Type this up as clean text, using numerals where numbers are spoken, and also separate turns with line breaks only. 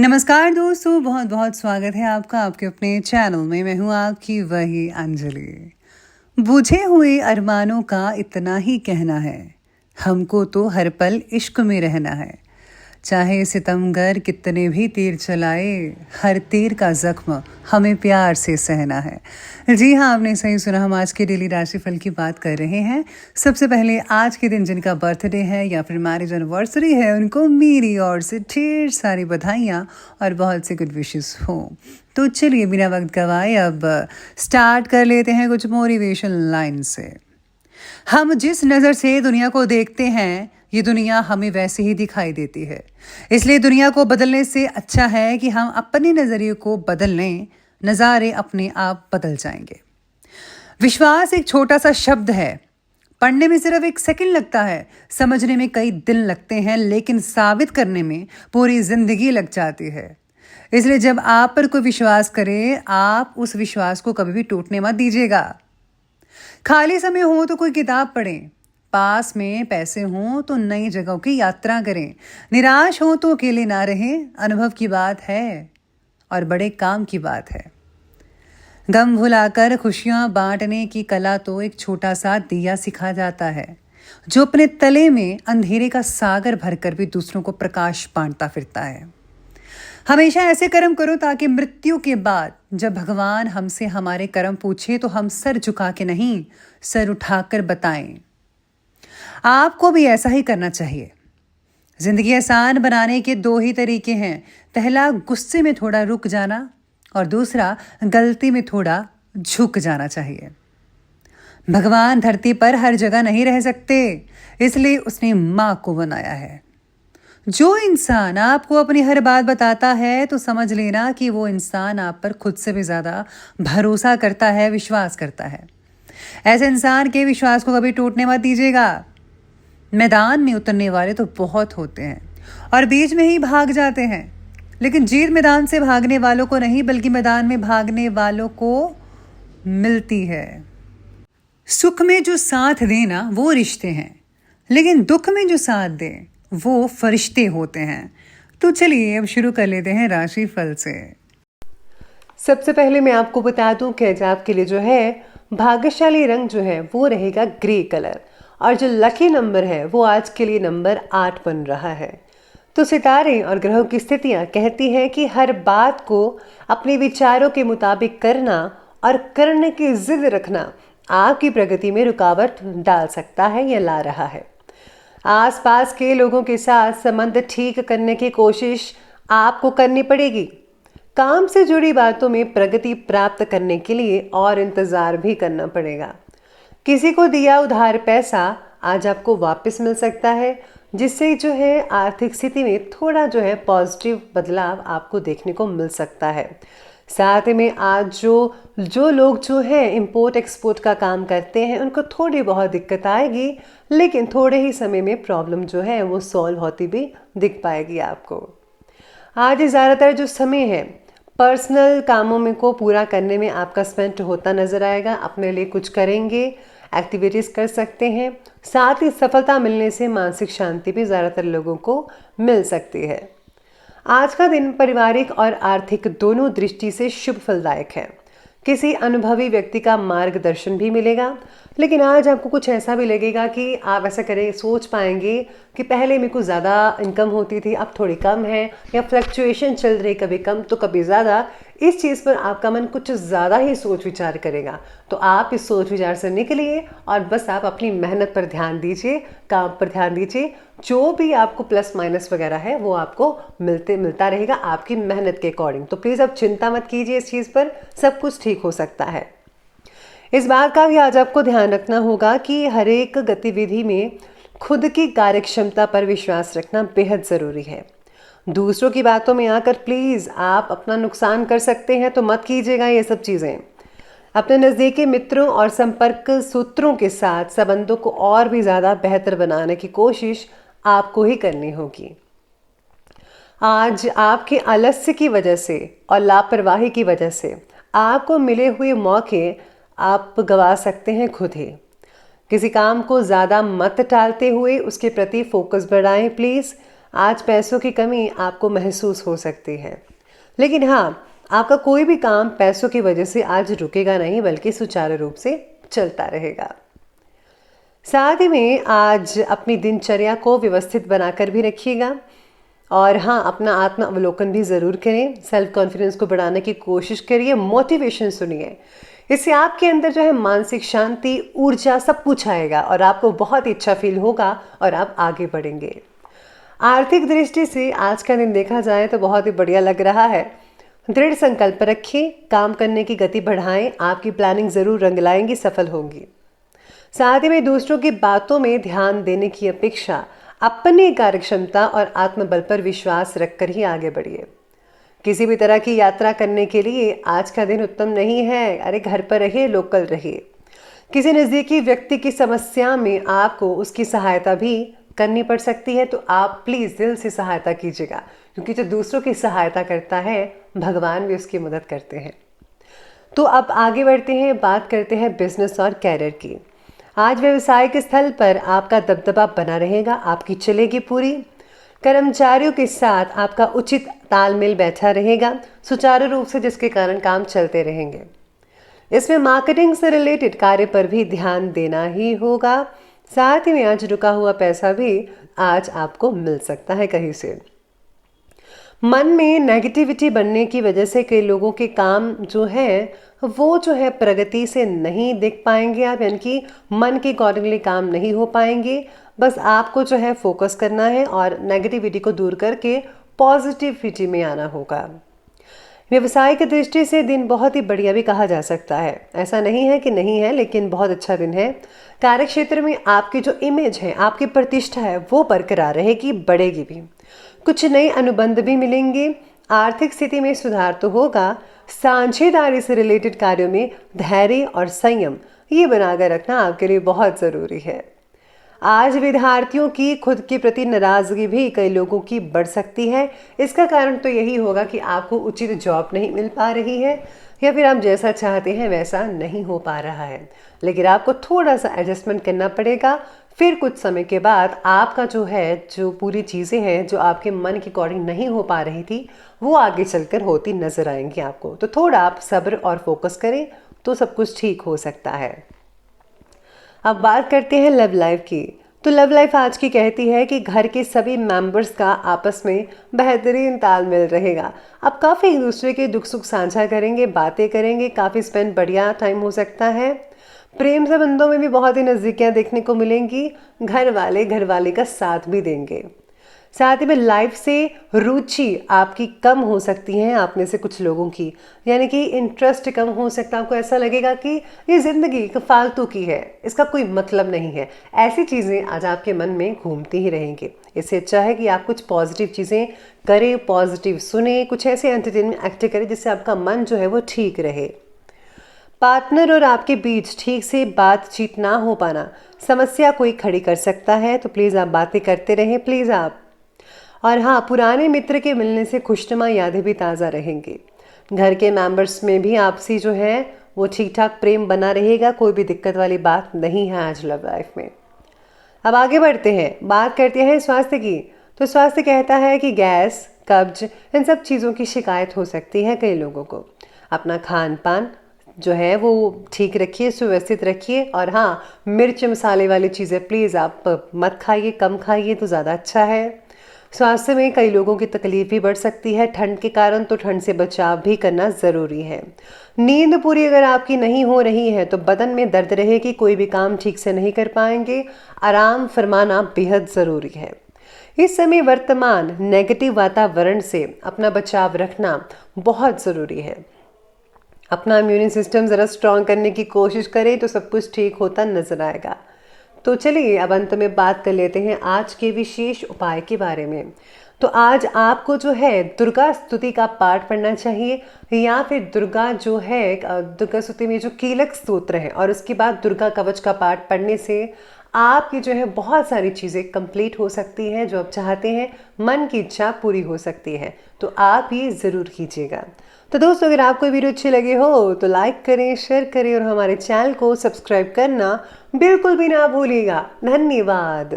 नमस्कार दोस्तों, बहुत बहुत स्वागत है आपका आपके अपने चैनल में। मैं हूँ आपकी वही अंजलि। बुझे हुए अरमानों का इतना ही कहना है, हमको तो हर पल इश्क में रहना है। चाहे सितमगर कितने भी तीर चलाए, हर तीर का जख्म हमें प्यार से सहना है। जी हाँ, आपने सही सुना। हम आज के डेली राशिफल की बात कर रहे हैं। सबसे पहले आज के दिन जिनका बर्थडे है या फिर मैरिज एनिवर्सरी है, उनको मेरी ओर से ढेर सारी बधाइयाँ और बहुत से गुड विशेस हो। तो चलिए बिना वक्त गवाए अब स्टार्ट कर लेते हैं कुछ मोटिवेशन लाइन से। हम जिस नज़र से दुनिया को देखते हैं, ये दुनिया हमें वैसे ही दिखाई देती है। इसलिए दुनिया को बदलने से अच्छा है कि हम अपने नज़रिए को बदल लें। नज़ारे अपने आप बदल जाएंगे। विश्वास एक छोटा सा शब्द है। पढ़ने में सिर्फ 1 सेकंड लगता है, समझने में कई दिन लगते हैं, लेकिन साबित करने में पूरी जिंदगी लग जाती है। इसलिए जब आप पर कोई विश्वास करे, आप उस विश्वास को कभी भी टूटने मत दीजिएगा। खाली समय हो तो कोई किताब पढ़ें, पास में पैसे हों तो नई जगहों की यात्रा करें, निराश हो तो अकेले ना रहें। अनुभव की बात है और बड़े काम की बात है। गम भुलाकर खुशियां बांटने की कला तो एक छोटा सा दिया सिखा जाता है, जो अपने तले में अंधेरे का सागर भरकर भी दूसरों को प्रकाश बांटता फिरता है। हमेशा ऐसे कर्म करो ताकि मृत्यु के बाद जब भगवान हमसे हमारे कर्म पूछे तो हम सर झुका के नहीं, सर उठाकर बताएं। आपको भी ऐसा ही करना चाहिए। जिंदगी आसान बनाने के 2 ही तरीके हैं। पहला, गुस्से में थोड़ा रुक जाना, और दूसरा, गलती में थोड़ा झुक जाना चाहिए। भगवान धरती पर हर जगह नहीं रह सकते, इसलिए उसने माँ को बनाया है। जो इंसान आपको अपनी हर बात बताता है तो समझ लेना कि वो इंसान आप पर खुद से भी ज़्यादा भरोसा करता है, विश्वास करता है। ऐसे इंसान के विश्वास को कभी टूटने मत दीजिएगा। मैदान में उतरने वाले तो बहुत होते हैं और बीच में ही भाग जाते हैं, लेकिन जीत मैदान से भागने वालों को नहीं, बल्कि मैदान में भागने वालों को मिलती है। सुख में जो साथ देना वो रिश्ते हैं, लेकिन दुख में जो साथ दे वो फरिश्ते होते हैं। तो चलिए अब शुरू कर लेते हैं राशिफल से।
सबसे पहले मैं आपको बता दूं कि आज आपके लिए जो है भाग्यशाली रंग जो है वो रहेगा ग्रे कलर, और जो लकी नंबर है वो आज के लिए नंबर 8 बन रहा है। तो सितारे और ग्रहों की स्थितियां कहती हैं कि हर बात को अपने विचारों के मुताबिक करना और करने की जिद रखना आपकी प्रगति में रुकावट डाल सकता है या ला रहा है। आसपास के लोगों के साथ संबंध ठीक करने की कोशिश आपको करनी पड़ेगी। काम से जुड़ी बातों में प्रगति प्राप्त करने के लिए और इंतजार भी करना पड़ेगा। किसी को दिया उधार पैसा आज आपको वापस मिल सकता है, जिससे जो है आर्थिक स्थिति में थोड़ा जो है पॉजिटिव बदलाव आपको देखने को मिल सकता है। साथ में आज जो लोग जो है इंपोर्ट एक्सपोर्ट का काम करते हैं, उनको थोड़ी बहुत दिक्कत आएगी, लेकिन थोड़े ही समय में प्रॉब्लम जो है वो सॉल्व होती भी दिख पाएगी आपको। आज ज़्यादातर जो समय है पर्सनल कामों में को पूरा करने में आपका स्पेंड होता नजर आएगा। अपने लिए कुछ करेंगे, एक्टिविटीज़ कर सकते हैं। साथ ही सफलता मिलने से मानसिक शांति भी ज़्यादातर लोगों को मिल सकती है। आज का दिन पारिवारिक और आर्थिक दोनों दृष्टि से शुभ फलदायक है। किसी अनुभवी व्यक्ति का मार्गदर्शन भी मिलेगा, लेकिन आज आपको कुछ ऐसा भी लगेगा कि आप ऐसा करें, सोच पाएंगे कि पहले मेरे को ज़्यादा इनकम होती थी, अब थोड़ी कम है, या फ्लक्चुएशन चल रही, कभी कम तो कभी ज़्यादा। इस चीज़ पर आपका मन कुछ ज़्यादा ही सोच विचार करेगा। तो आप इस सोच विचार से निकलिए और बस आप अपनी मेहनत पर ध्यान दीजिए, काम पर ध्यान दीजिए। जो भी आपको प्लस माइनस वगैरह है वो आपको मिलता रहेगा आपकी मेहनत के अकॉर्डिंग। तो प्लीज़ आप चिंता मत कीजिए इस चीज़ पर, सब कुछ ठीक हो सकता है। इस बात का भी आज आपको ध्यान रखना होगा कि हर एक गतिविधि में खुद की कार्यक्षमता पर विश्वास रखना बेहद ज़रूरी है। दूसरों की बातों में आकर प्लीज़ आप अपना नुकसान कर सकते हैं, तो मत कीजिएगा ये सब चीज़ें। अपने नज़दीकी मित्रों और संपर्क सूत्रों के साथ संबंधों को और भी ज़्यादा बेहतर बनाने की कोशिश आपको ही करनी होगी। आज आपके आलस्य की वजह से और लापरवाही की वजह से आपको मिले हुए मौके आप गंवा सकते हैं खुद ही। किसी काम को ज़्यादा मत टालते हुए उसके प्रति फोकस बढ़ाएं प्लीज़। आज पैसों की कमी आपको महसूस हो सकती है, लेकिन हाँ, आपका कोई भी काम पैसों की वजह से आज रुकेगा नहीं, बल्कि सुचारू रूप से चलता रहेगा। साथ ही में आज अपनी दिनचर्या को व्यवस्थित बनाकर भी रखिएगा और हाँ, अपना आत्म अवलोकन भी ज़रूर करें। सेल्फ कॉन्फिडेंस को बढ़ाने की कोशिश करिए, मोटिवेशन सुनिए। इससे आपके अंदर जो है मानसिक शांति, ऊर्जा सब कुछ आएगा और आपको बहुत ही अच्छा फील होगा और आप आगे बढ़ेंगे। आर्थिक दृष्टि से आज का दिन देखा जाए तो बहुत ही बढ़िया लग रहा है। दृढ़ संकल्प रखें, काम करने की गति बढ़ाएं, आपकी प्लानिंग ज़रूर रंग लाएंगी, सफल होंगी। साथ ही में दूसरों की बातों में ध्यान देने की अपेक्षा अपनी कार्यक्षमता और आत्मबल पर विश्वास रखकर ही आगे बढ़िए। किसी भी तरह की यात्रा करने के लिए आज का दिन उत्तम नहीं है। अरे घर पर रहिए, लोकल रहिए। किसी नज़दीकी व्यक्ति की समस्या में आपको उसकी सहायता भी करनी पड़ सकती है, तो आप प्लीज़ दिल से सहायता कीजिएगा, क्योंकि जो दूसरों की सहायता करता है भगवान भी उसकी मदद करते हैं। तो अब आगे बढ़ते हैं, बात करते हैं बिजनेस और कैरियर की। आज व्यवसायिक स्थल पर आपका दबदबा बना रहेगा, आपकी चलेगी पूरी। कर्मचारियों के साथ आपका उचित तालमेल बैठा रहेगा सुचारू रूप से, जिसके कारण काम चलते रहेंगे। इसमें मार्केटिंग से रिलेटेड कार्य पर भी ध्यान देना ही होगा। साथ ही में आज रुका हुआ पैसा भी आज आपको मिल सकता है कहीं से। मन में नेगेटिविटी बनने की वजह से कई लोगों के काम जो है वो जो है प्रगति से नहीं देख पाएंगे आप, यानी कि मन के अकॉर्डिंगली काम नहीं हो पाएंगे। बस आपको जो है फोकस करना है और नेगेटिविटी को दूर करके पॉजिटिविटी में आना होगा। व्यवसाय की दृष्टि से दिन बहुत ही बढ़िया भी कहा जा सकता है, ऐसा नहीं है कि नहीं है, लेकिन बहुत अच्छा दिन है। कार्य क्षेत्र में आपकी जो इमेज है, आपकी प्रतिष्ठा है, वो बरकरार रहेगी, बढ़ेगी भी। कुछ नए अनुबंध भी मिलेंगे। आर्थिक स्थिति में सुधार तो होगा। साझेदारी से रिलेटेड कार्यों में धैर्य और संयम ये बनाकर रखना आपके लिए बहुत ज़रूरी है। आज विद्यार्थियों की खुद के प्रति नाराज़गी भी कई लोगों की बढ़ सकती है। इसका कारण तो यही होगा कि आपको उचित जॉब नहीं मिल पा रही है, या फिर आप जैसा चाहते हैं वैसा नहीं हो पा रहा है, लेकिन आपको थोड़ा सा एडजस्टमेंट करना पड़ेगा। फिर कुछ समय के बाद आपका जो पूरी चीज़ें हैं जो आपके मन के अकॉर्डिंग नहीं हो पा रही थी, वो आगे चलकर होती नज़र आएंगी आपको। तो थोड़ा आप सब्र और फोकस करें तो सब कुछ ठीक हो सकता है। अब बात करते हैं लव लाइफ की। तो लव लाइफ आज की कहती है कि घर के सभी मेंबर्स का आपस में बेहतरीन तालमेल रहेगा। आप काफ़ी एक दूसरे के दुख सुख साझा करेंगे, बातें करेंगे, काफ़ी स्पेंड बढ़िया टाइम हो सकता है। प्रेम संबंधों में भी बहुत ही नज़दीकियाँ देखने को मिलेंगी। घर वाले का साथ भी देंगे। साथ ही में लाइफ से रुचि आपकी कम हो सकती है, आप में से कुछ लोगों की, यानी कि इंटरेस्ट कम हो सकता है। आपको ऐसा लगेगा कि ये ज़िंदगी फालतू की है, इसका कोई मतलब नहीं है। ऐसी चीज़ें आज आपके मन में घूमती ही रहेंगी। इससे अच्छा है कि आप कुछ पॉजिटिव चीज़ें करें, पॉजिटिव सुने, कुछ ऐसे एंटरटेनमेंट एक्ट करें जिससे आपका मन जो है वो ठीक रहे। पार्टनर और आपके बीच ठीक से बातचीत ना हो पाना समस्या कोई खड़ी कर सकता है, तो प्लीज़ आप बातें करते रहें, प्लीज़ आप। और हाँ, पुराने मित्र के मिलने से खुशनुमा यादें भी ताज़ा रहेंगी। घर के मेंबर्स में भी आपसी जो है वो ठीक ठाक प्रेम बना रहेगा, कोई भी दिक्कत वाली बात नहीं है आज लव लाइफ में। अब आगे बढ़ते हैं, बात करते हैं स्वास्थ्य की। तो स्वास्थ्य कहता है कि गैस, कब्ज, इन सब चीज़ों की शिकायत हो सकती है कई लोगों को। अपना खान पान जो है वो ठीक रखिए, सुव्यवस्थित रखिए। और हाँ, मिर्च मसाले वाली चीज़ें प्लीज़ आप मत खाइए, कम खाइए तो ज़्यादा अच्छा है। स्वास्थ्य में कई लोगों की तकलीफ भी बढ़ सकती है ठंड के कारण, तो ठंड से बचाव भी करना ज़रूरी है। नींद पूरी अगर आपकी नहीं हो रही है तो बदन में दर्द रहेगी, कोई भी काम ठीक से नहीं कर पाएंगे। आराम फरमाना बेहद ज़रूरी है। इस समय वर्तमान नेगेटिव वातावरण से अपना बचाव रखना बहुत ज़रूरी है। अपना इम्यून सिस्टम ज़रा स्ट्रॉन्ग करने की कोशिश करें तो सब कुछ ठीक होता नजर आएगा। तो चलिए अब अंत में बात कर लेते हैं आज के विशेष उपाय के बारे में। तो आज आपको जो है दुर्गा स्तुति का पाठ पढ़ना चाहिए, या फिर दुर्गा जो है दुर्गा स्तुति में जो कीलक स्तोत्र है और उसके बाद दुर्गा कवच का पाठ पढ़ने से आपकी जो है बहुत सारी चीज़ें कंप्लीट हो सकती हैं। जो आप चाहते हैं, मन की इच्छा पूरी हो सकती है। तो आप ये ज़रूर कीजिएगा। तो दोस्तों, अगर आपको वीडियो अच्छी लगी हो तो लाइक करें, शेयर करें और हमारे चैनल को सब्सक्राइब करना बिल्कुल भी ना भूलिएगा। धन्यवाद।